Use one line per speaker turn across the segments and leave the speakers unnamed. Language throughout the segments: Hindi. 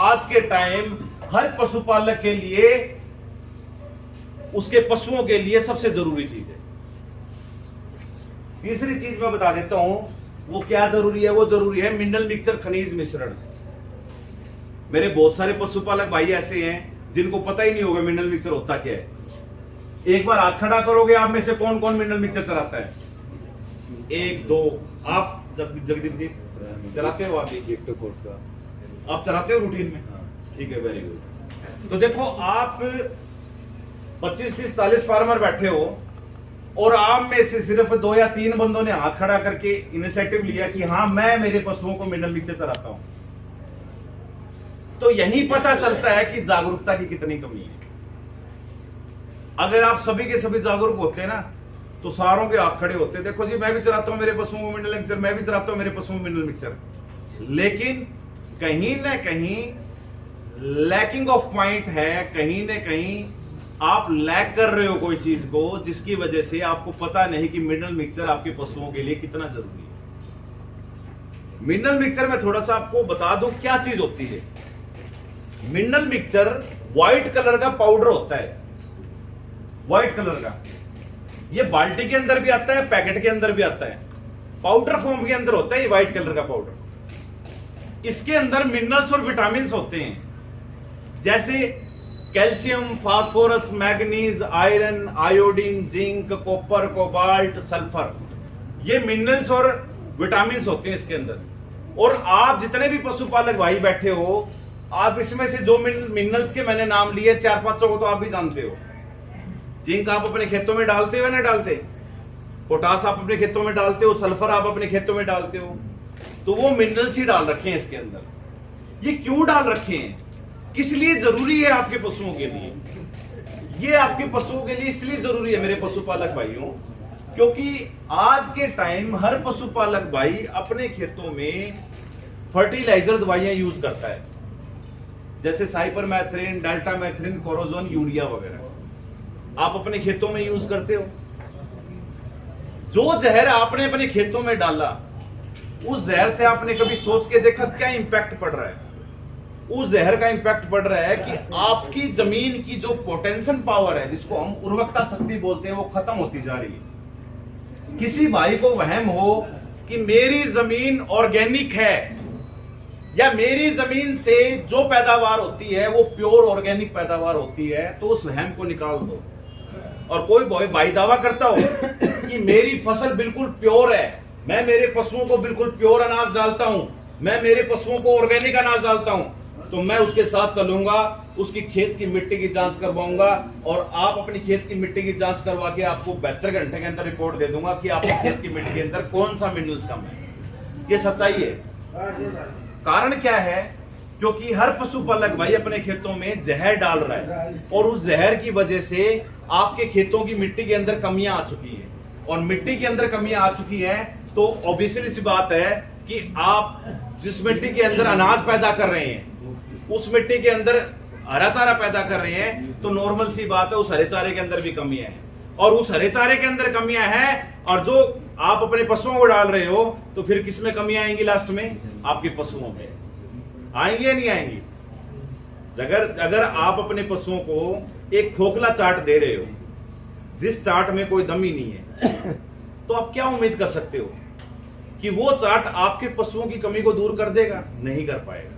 आज के टाइम हर पशुपालक के लिए, उसके पशुओं के लिए सबसे जरूरी चीज है। तीसरी चीज मैं बता देता हूं, वो क्या जरूरी है? वो जरूरी है मिनरल मिक्सचर, खनिज मिश्रण। मेरे बहुत सारे पशुपालक भाई ऐसे हैं जिनको पता ही नहीं होगा मिनरल मिक्सचर होता क्या है। एक बार हाथ खड़ा करोगे, आप में से कौन कौन मिनरल मिक्सचर चलाता है? एक दो। आप जगदीप जी चलाते हो? आप चलाते हो रूटीन में? ठीक है, वेरी गुड। तो देखो, आप 25, 30, 40 फार्मर बैठे हो और आप में से सिर्फ 2 या 3 बंदों ने हाथ खड़ा करके इनिशिएटिव लिया कि हाँ, मैं मेरे पशुओं को मिनरल मिक्सचर चलाता हूं। तो यही पता चलता है कि जागरूकता की कितनी कमी है। अगर आप सभी के सभी जागरूक होते ना, तो सारों के हाथ खड़े होते। देखो जी, मैं भी चलाता हूं मेरे पशुओं को मिनरल मिक्सचर, मैं भी चलाता हूं मेरे पशुओं को मिनरल मिक्सचर। लेकिन कहीं ना कहीं लैकिंग ऑफ पॉइंट है, कहीं ना कहीं आप लैक कर रहे हो कोई चीज को, जिसकी वजह से आपको पता नहीं कि मिनरल मिक्सचर आपके पशुओं के लिए कितना जरूरी है। मिनरल मिक्सचर में थोड़ा सा आपको बता दूं क्या चीज होती है। मिनरल मिक्सचर व्हाइट कलर का पाउडर होता है, व्हाइट कलर का। ये बाल्टी के अंदर भी आता है, पैकेट के अंदर भी आता है, पाउडर फॉर्म के अंदर होता है ये व्हाइट कलर का पाउडर। इसके अंदर मिनरल्स और विटामिन होते हैं, जैसे calcium, phosphorus, manganese, iron, iodine, zinc, copper, cobalt, sulphur. ये मिनरल्स और विटामिन होते हैं इसके अंदर। और आप जितने भी पशुपालक भाई बैठे हो, आप इसमें से जो मिनरल्स के मैंने नाम लिए 4-5 को तो आप भी जानते हो। जिंक आप अपने खेतों में डालते हो ना डालते? पोटास आप अपने खेतों में डालते हो, सल्फर आप अपने खेतों में डालते हो। तो वो मिनरल्स ही डाल रखे हैं इसके अंदर। ये क्यों डाल रखे हैं, किस लिए जरूरी है आपके पशुओं के लिए? ये आपके पशुओं के लिए इसलिए जरूरी है मेरे पशुपालक भाइयों, क्योंकि आज के टाइम हर पशुपालक भाई अपने खेतों में फर्टिलाइजर दवाइयां यूज करता है, जैसे साइपरमेथ्रिन, डेल्टामेथ्रिन, कोरोजोन, यूरिया वगैरह आप अपने खेतों में यूज करते हो। जो जहर आपने अपने खेतों में डाला, उस जहर से आपने कभी सोच के देखा क्या इंपैक्ट पड़ रहा है? उस जहर का इंपैक्ट पड़ रहा है कि आपकी जमीन की जो पोटेंशियल पावर है, जिसको हम उर्वरकता शक्ति बोलते हैं, वो खत्म होती जा रही है। किसी भाई को वहम हो कि मेरी जमीन ऑर्गेनिक है या मेरी जमीन से जो पैदावार होती है वो प्योर ऑर्गेनिक पैदावार होती है, तो उस वहम को निकाल दो। और कोई भाई दावा करता हो कि मेरी फसल बिल्कुल प्योर है, मैं मेरे पशुओं को बिल्कुल प्योर अनाज डालता हूं, मैं मेरे पशुओं को ऑर्गेनिक अनाज डालता हूं, तो मैं उसके साथ चलूंगा, उसकी खेत की मिट्टी की जांच करवाऊंगा और आप अपनी खेत की मिट्टी की जांच करवा के आपको 72 घंटे के अंदर रिपोर्ट दे दूंगा कि आपके खेत की मिट्टी के अंदर कौन सा मिनरल्स कम है। ये सच्चाई है। कारण क्या है? क्योंकि हर पशुपालक भाई अपने खेतों में जहर डाल रहा है और उस जहर की वजह से आपके खेतों की मिट्टी के अंदर कमियां आ चुकी है। और मिट्टी के अंदर कमियां आ चुकी है तो ऑब्वियसली सी बात है कि आप जिस मिट्टी के अंदर अनाज पैदा कर रहे हैं, उस मिट्टी के अंदर हरा चारा पैदा कर रहे हैं, तो नॉर्मल सी बात है उस हरे चारे के अंदर भी कमियां हैं। और उस हरे चारे के अंदर कमियां हैं और जो आप अपने पशुओं को डाल रहे हो, तो फिर किस में कमियां आएंगी? लास्ट में आपके पशुओं में आएंगी या नहीं आएंगी? अगर आप अपने पशुओं को एक खोखला चाट दे रहे हो, जिस चाट में कोई दम ही नहीं है, तो आप क्या उम्मीद कर सकते हो कि वो चाट आपके पशुओं की कमी को दूर कर देगा? नहीं कर पाएगा।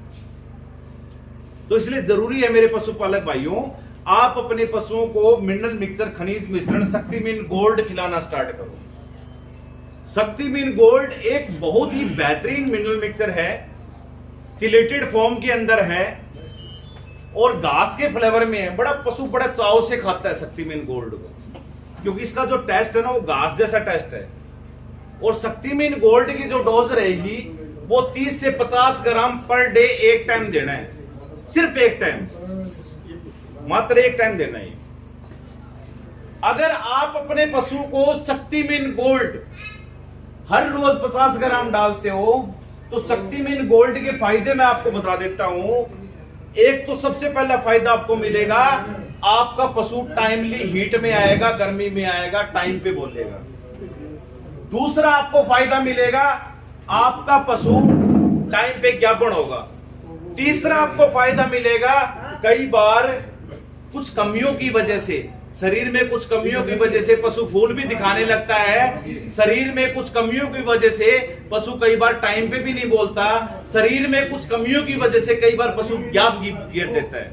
तो इसलिए जरूरी है मेरे पशुपालक भाइयों, आप अपने पशुओं को मिनरल मिक्सचर, खनिज मिश्रण शक्तिमीन गोल्ड खिलाना स्टार्ट करो। शक्तिमीन गोल्ड एक बहुत ही बेहतरीन मिनरल मिक्सचर है, चिलेटेड फॉर्म के अंदर है और घास के फ्लेवर में है। बड़ा पशु बड़ा चाव से खाता है शक्तिमीन गोल्ड को, क्योंकि इसका जो टेस्ट है ना, वो घास जैसा टेस्ट है। और शक्तिमीन गोल्ड की जो डोज रहेगी वो 30 से 50 ग्राम पर डे एक टाइम देना है, सिर्फ एक टाइम, मात्र एक टाइम देना है। अगर आप अपने पशु को शक्तिमीन गोल्ड हर रोज 50 ग्राम डालते हो, तो शक्तिमीन गोल्ड के फायदे मैं आपको बता देता हूं। एक तो सबसे पहला फायदा आपको मिलेगा, आपका पशु टाइमली हीट में आएगा, गर्मी में आएगा, टाइम पे बोलेगा। दूसरा आपको फायदा मिलेगा, आपका पशु टाइम पे ज्ञापन होगा। तीसरा आपको फायदा मिलेगा, कई बार कुछ कमियों की वजह से, शरीर में कुछ कमियों की वजह से पशु फूल भी दिखाने लगता है। शरीर में कुछ कमियों की वजह से पशु कई बार टाइम पे भी नहीं बोलता। शरीर में कुछ कमियों की वजह से कई बार पशु ग्याप गिर देता है।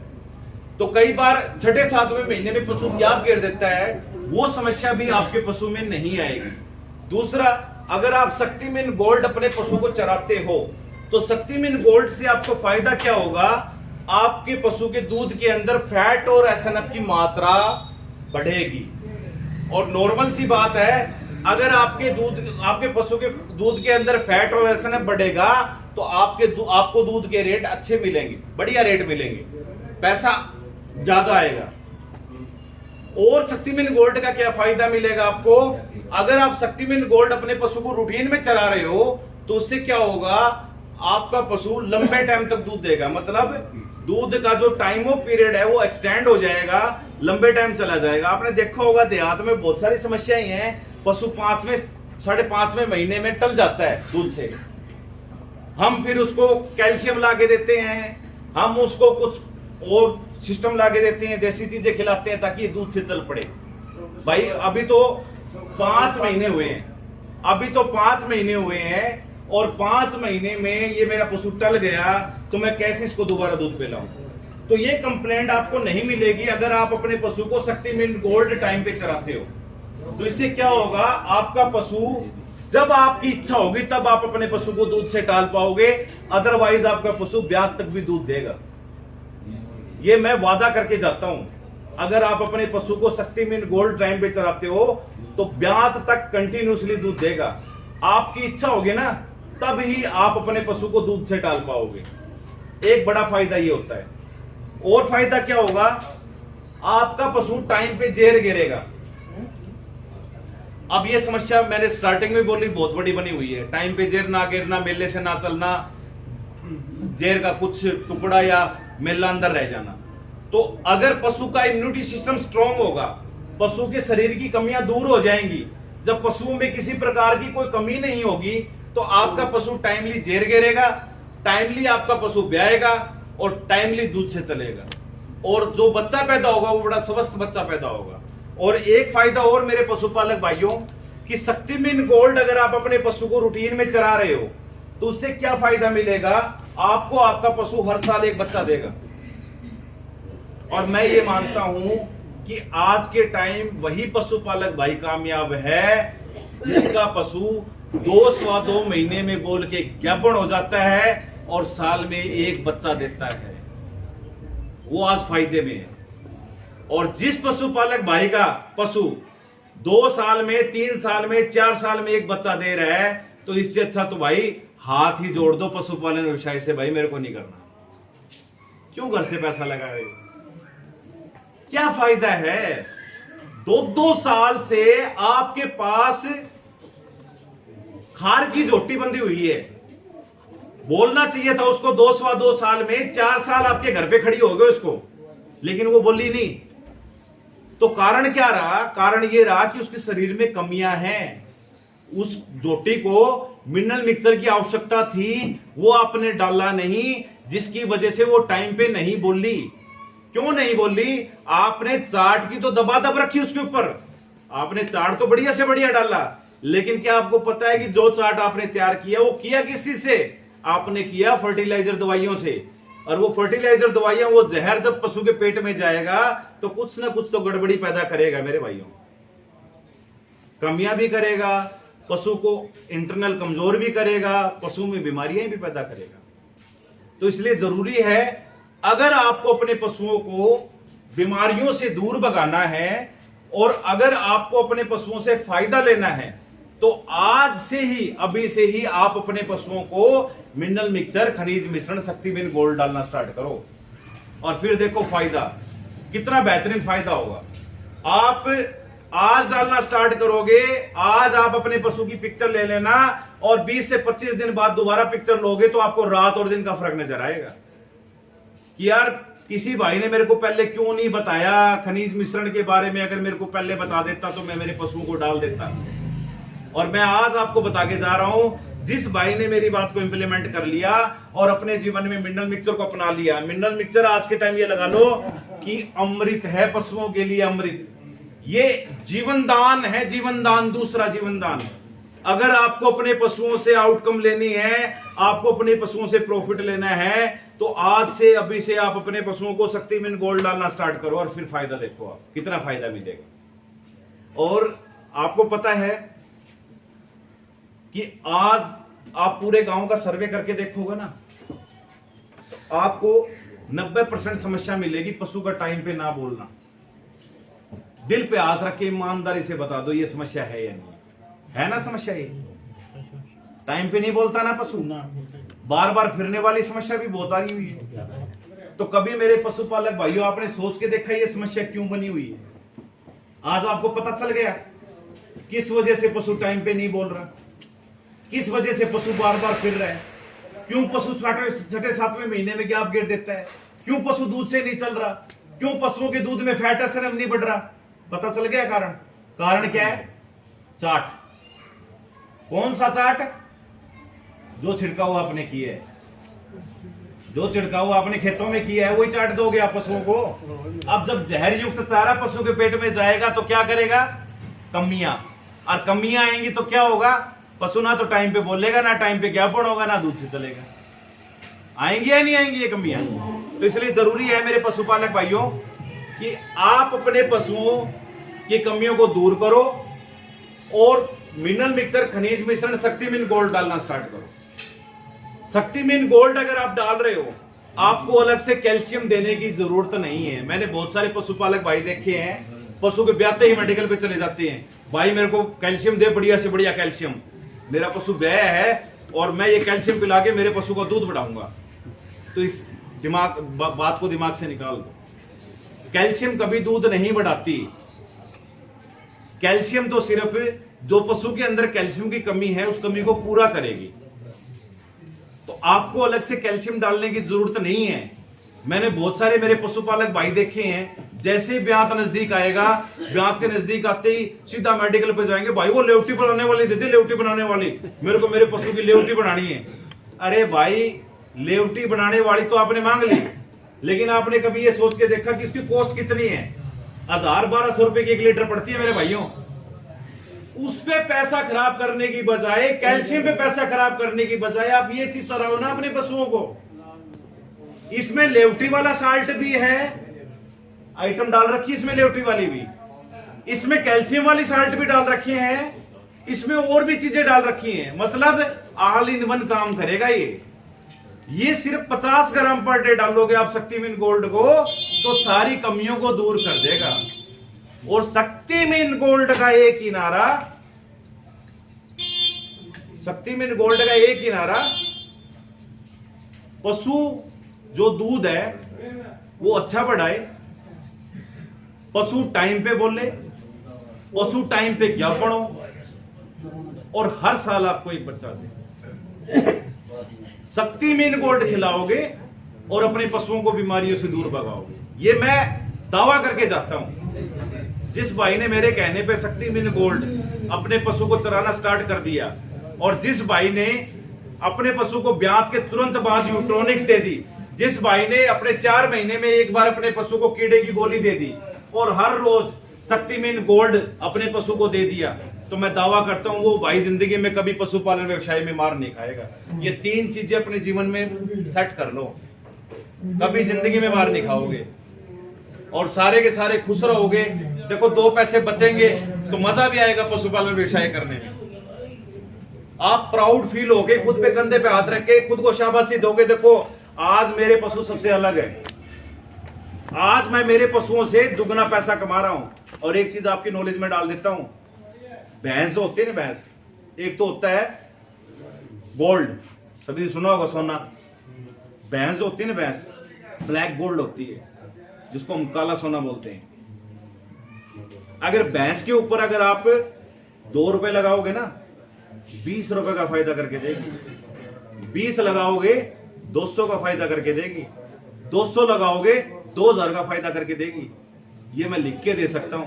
तो कई बार छठे सातवें महीने में पशु ग्याप गिर देता है, वो समस्या भी आपके पशु में नहीं आएगी। दूसरा, अगर आप शक्तिमान गोल्ड अपने पशु को चराते हो तो शक्तिमान गोल्ड से आपको फायदा क्या होगा, आपके पशु के दूध के अंदर फैट और एसएनएफ की मात्रा बढ़ेगी। और नॉर्मल सी बात है, अगर आपके पशु के दूध के अंदर फैट और एसएनएफ बढ़ेगा तो आपको दूध के रेट अच्छे मिलेंगे, बढ़िया रेट मिलेंगे, पैसा ज्यादा आएगा। और शक्तिमान गोल्ड का क्या फायदा मिलेगा आपको, अगर आप शक्तिमान गोल्ड अपने पशु को रूटीन में चला रहे हो तो उससे क्या होगा, आपका पशु लंबे टाइम तक दूध देगा। मतलब दूध का जो टाइम ऑफ पीरियड है वो एक्सटेंड हो जाएगा, लंबे टाइम चला जाएगा। आपने देखा होगा देहात में बहुत सारी समस्याएं हैं, पशु 5वें 5.5वें महीने में टल जाता है दूध से। हम फिर उसको कैल्शियम लाके देते हैं, हम उसको कुछ और सिस्टम लाके देते हैं, देसी चीजें खिलाते हैं ताकि दूध से चल पड़े। भाई अभी तो 5 महीने हुए हैं, और 5 महीने में ये मेरा पशु टल गया तो मैं कैसे इसको दोबारा दूध पिलाऊं। तो ये कंप्लेंट आपको नहीं मिलेगी अगर आप अपने पशु को शक्तिमान गोल्ड टाइम पे चराते हो। तो इससे क्या होगा, आपका पशु, जब आपकी इच्छा होगी तब आप अपने पशु को दूध से टाल पाओगे, अदरवाइज आपका पशु ब्याज तक भी दूध देगा। ये मैं वादा करके जाता हूं, अगर आप अपने पशु को शक्तिमान गोल्ड टाइम पे चराते हो तो ब्याज तक कंटिन्यूसली दूध देगा। आपकी इच्छा होगी ना, तब ही आप अपने पशु को दूध से टाल पाओगे। एक बड़ा फायदा ये होता है। और फायदा क्या होगा, आपका पशु टाइम पे जेर गिरेगा। अब ये समस्या मैंने स्टार्टिंग में बोली, बहुत बड़ी बनी हुई है, टाइम पे जेर ना गिरना, मेले से ना चलना, जेर का कुछ टुकड़ा या मेला अंदर रह जाना। तो अगर पशु का इम्यूनिटी सिस्टम स्ट्रांग होगा, पशु के शरीर की कमियां दूर हो जाएंगी। जब पशुओं में किसी प्रकार की कोई कमी नहीं होगी तो आपका पशु टाइमली जेर गिरेगा, टाइमली आपका पशु ब्याएगा और टाइमली दूध से चलेगा, और जो बच्चा पैदा होगा वो बड़ा स्वस्थ बच्चा पैदा होगा। और एक फायदा और मेरे पशुपालक भाइयों, कि शक्तिमान गोल्ड अगर आप अपने पशु को रूटीन में चरा रहे हो तो उससे क्या फायदा मिलेगा, आपको आपका पशु हर साल एक बच्चा देगा। और मैं ये मानता हूं कि आज के टाइम वही पशुपालक भाई कामयाब है जिसका पशु 2 महीने में बोल के ज्ञापन हो जाता है और साल में एक बच्चा देता है, वो आज फायदे में है। और जिस पशुपालक भाई का पशु 2 साल में, 3 साल में, 4 साल में एक बच्चा दे रहा है, तो इससे अच्छा तो भाई हाथ ही जोड़ दो पशुपालन व्यवसाय से, भाई मेरे को नहीं करना। क्यों घर से पैसा लगा रहे हो, क्या फायदा है। 2 साल से आपके पास खार की झोटी बंधी हुई है, बोलना चाहिए था उसको 2 साल में, 4 साल आपके घर पे खड़ी हो गए उसको, लेकिन वो बोली नहीं। तो कारण क्या रहा, कारण ये रहा कि उसके शरीर में कमियां हैं। उस झोटी को मिनरल मिक्सचर की आवश्यकता थी, वो आपने डाला नहीं, जिसकी वजह से वो टाइम पे नहीं बोली। क्यों नहीं बोली, आपने चार्ट की तो दबादब रखी उसके ऊपर, आपने चार्ट तो बढ़िया से बढ़िया डाला, लेकिन क्या आपको पता है कि जो चार्ट आपने तैयार किया वो किया किस चीज से, आपने किया फर्टिलाइजर दवाइयों से। और वो फर्टिलाइजर दवाइयां, वो जहर जब पशु के पेट में जाएगा तो कुछ ना कुछ तो गड़बड़ी पैदा करेगा मेरे भाइयों, कमियां भी करेगा, पशु को इंटरनल कमजोर भी करेगा, पशु में बीमारियां भी पैदा करेगा। तो इसलिए जरूरी है, अगर आपको अपने पशुओं को बीमारियों से दूर भगाना है और अगर आपको अपने पशुओं से फायदा लेना है, तो आज से ही, अभी से ही आप अपने पशुओं को मिनरल मिक्सचर, खनिज मिश्रण शक्तिमान गोल्ड डालना स्टार्ट करो। और फिर देखो फायदा कितना बेहतरीन फायदा होगा। आप आज डालना स्टार्ट करोगे, आज आप अपने पशु की पिक्चर ले लेना और 20 से 25 दिन बाद दोबारा पिक्चर लोगे तो आपको रात और दिन का फर्क नजर आएगा कि यार किसी भाई ने मेरे को पहले क्यों नहीं बताया खनिज मिश्रण के बारे में, अगर मेरे को पहले बता देता तो मैं मेरे पशुओं को डाल देता। और मैं आज आपको बता के जा रहा हूं, जिस भाई ने मेरी बात को इंप्लीमेंट कर लिया और अपने जीवन में मिनरल मिक्सचर को अपना लिया, मिनरल मिक्सचर आज के टाइम ये लगा लो कि अमृत है पशुओं के लिए, अमृत। ये जीवन दान है, जीवन दान, दूसरा जीवन दान। अगर आपको अपने पशुओं से आउटकम लेनी है, आपको अपने पशुओं से प्रॉफिट लेना है, तो आज से अभी से आप अपने पशुओं को शक्तिमीन गोल्ड डालना स्टार्ट करो और फिर फायदा देखो आप कितना फायदा मिलेगा। और आपको पता है कि आज आप पूरे गांव का सर्वे करके देखोगे ना, आपको 90% समस्या मिलेगी पशु का टाइम पे ना बोलना। दिल पे हाथ रख के ईमानदारी से बता दो ये समस्या है या नहीं है? ना समस्या ये टाइम पे नहीं बोलता ना पशु, बार बार फिरने वाली समस्या भी बहुत आ रही हुई है। तो कभी मेरे पशुपालक भाइयों आपने सोच के देखा ये समस्या क्यों बनी हुई है? आज आपको पता चल गया किस वजह से पशु टाइम पे नहीं बोल रहा, किस वजह से पशु बार बार फिर रहा है, क्यों पशु छठे सातवें महीने में गैप गिर देता है, क्यों पशु दूध से नहीं चल रहा, क्यों पशुओं के दूध में फैट एसिड नहीं बढ़ रहा। पता चल गया कारण? कारण क्या है? चाट। कौन सा चाट? जो छिड़काव आपने किया है, जो छिड़काव आपने खेतों में किया है वही चाट दोगे आप पशुओं को। अब जब जहर युक्त चारा पशु के पेट में जाएगा तो क्या करेगा? कमियां, और कमियां आएंगी तो क्या होगा? पशु ना तो टाइम पे बोलेगा, ना टाइम पे ज्ञापन होगा, ना दूध से चलेगा। आएंगी या नहीं आएंगी ये कमियां? तो इसलिए जरूरी है मेरे पशुपालक भाइयों कि आप अपने पशुओं की कमियों को दूर करो और मिनरल मिक्सचर खनिज मिश्रण शक्तिमीन गोल्ड डालना स्टार्ट करो। शक्तिमीन गोल्ड अगर आप डाल रहे हो, आपको अलग से कैल्शियम देने की जरूरत नहीं है। मैंने बहुत सारे पशुपालक भाई देखे हैं, पशु के ब्याते ही मेडिकल पे चले जाते हैं, भाई मेरे को कैल्शियम दे, बढ़िया से बढ़िया कैल्शियम, मेरा पशु ब्याया है और मैं ये कैल्शियम पिला के मेरे पशु का दूध बढ़ाऊंगा। तो इस बात को दिमाग से निकाल दो। कैल्शियम कभी दूध नहीं बढ़ाती। कैल्शियम तो सिर्फ जो पशु के अंदर कैल्शियम की कमी है उस कमी को पूरा करेगी। तो आपको अलग से कैल्शियम डालने की जरूरत नहीं है। मैंने बहुत सारे मेरे पशुपालक भाई देखे हैं, जैसे ही ब्यात नजदीक आएगा, ब्यात के नजदीक आते ही सीधा मेडिकल पे जाएंगे, भाई वो लेवटी बनाने वाली दे दे, लेवटी बनाने वाली, मेरे को मेरे पशु की लेवटी बनानी है। अरे भाई लेवटी बनाने वाली तो आपने मांग ली, लेकिन आपने कभी ये सोच के देखा कि इसकी कॉस्ट कितनी है? 1000-1200 रुपए की 1 लीटर पड़ती है मेरे भाइयों। उस पे पैसा खराब करने की बजाय, कैल्शियम पे पैसा खराब करने की बजाय आप ये चीज चलाओ ना अपने पशुओं को। इसमें लेवटी वाला साल्ट भी है, आइटम डाल रखी है इसमें लेवटी वाली भी, इसमें कैल्शियम वाली साल्ट भी डाल रखी है, इसमें और भी चीजें डाल रखी हैं। मतलब ऑल इन वन काम करेगा ये सिर्फ 50 ग्राम पर डे डालोगे आप शक्तिमीन गोल्ड को तो सारी कमियों को दूर कर देगा। और शक्तिमीन गोल्ड का एक ही नारा, शक्तिमीन गोल्ड का एक ही नारा, पशु जो दूध है वो अच्छा बढ़ाए, पशु टाइम पे बोले, पशु टाइम पे ज्ञापन हो और हर साल आपको एक बच्चा दे। शक्तिमीन गोल्ड खिलाओगे और अपने पशुओं को बीमारियों से दूर भगाओगे। ये मैं दावा करके जाता हूं। जिस भाई ने मेरे कहने पे शक्तिमीन गोल्ड अपने पशु को चराना स्टार्ट कर दिया और जिस भाई ने अपने पशु को ब्यात के तुरंत बाद यूट्रोनिक्स दे दी, जिस भाई ने अपने 4 महीने में एक बार अपने पशु को कीड़े की गोली दे दी और हर रोज शक्तिमीन गोल्ड अपने पशु को दे दिया, तो मैं दावा करता हूं वो भाई जिंदगी में कभी पशुपालन व्यवसाय में मार नहीं खाएगा। ये 3 चीजें अपने जीवन में सेट कर लो, कभी जिंदगी में मार नहीं खाओगे और सारे के सारे खुश रहोगे। देखो 2 पैसे बचेंगे तो मजा भी आएगा पशुपालन व्यवसाय करने में। आप प्राउड फील होगे, खुद पे कंधे पे हाथ रख के खुद को शाबाशी दोगे, देखो आज मेरे पशु सबसे अलग है, आज मैं मेरे पशुओं से दुगना पैसा कमा रहा हूं। और एक चीज आपकी नॉलेज में डाल देता हूं, भैंस जो होती है ना, भैंस एक तो होता है गोल्ड, सभी सुना होगा सोना। भैंस जो होती है ना, भैंस ब्लैक गोल्ड होती है जिसको हम काला सोना बोलते हैं। अगर भैंस के ऊपर अगर आप 2 रुपए लगाओगे ना, 20 रुपए का फायदा करके देगी। 20 लगाओगे 200 का फायदा करके देगी, 200 लगाओगे 2000 का फायदा करके देगी। ये मैं लिख के दे सकता हूं।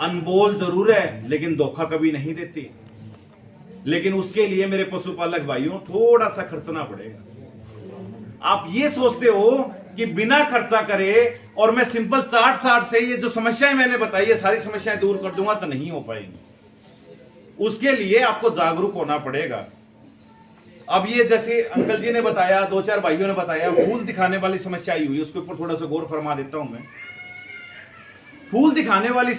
अनमोल जरूर है लेकिन धोखा कभी नहीं देती। लेकिन उसके लिए मेरे पशुपालक भाइयों थोड़ा सा खर्चना पड़ेगा। आप ये सोचते हो कि बिना खर्चा करे और मैं सिंपल चार्ट साट से ये जो समस्याएं मैंने बताई है सारी समस्याएं दूर कर दूंगा, तो नहीं हो पाएंगी। उसके लिए आपको जागरूक होना पड़ेगा। अब ये जैसे अंकल जी ने बताया, 2-4 भाइयों ने बताया, फूल दिखाने वाली समस्या आई हुई, उसके ऊपर थोड़ा सा गौर फरमा देता हूं मैं। फूल दिखाने वाली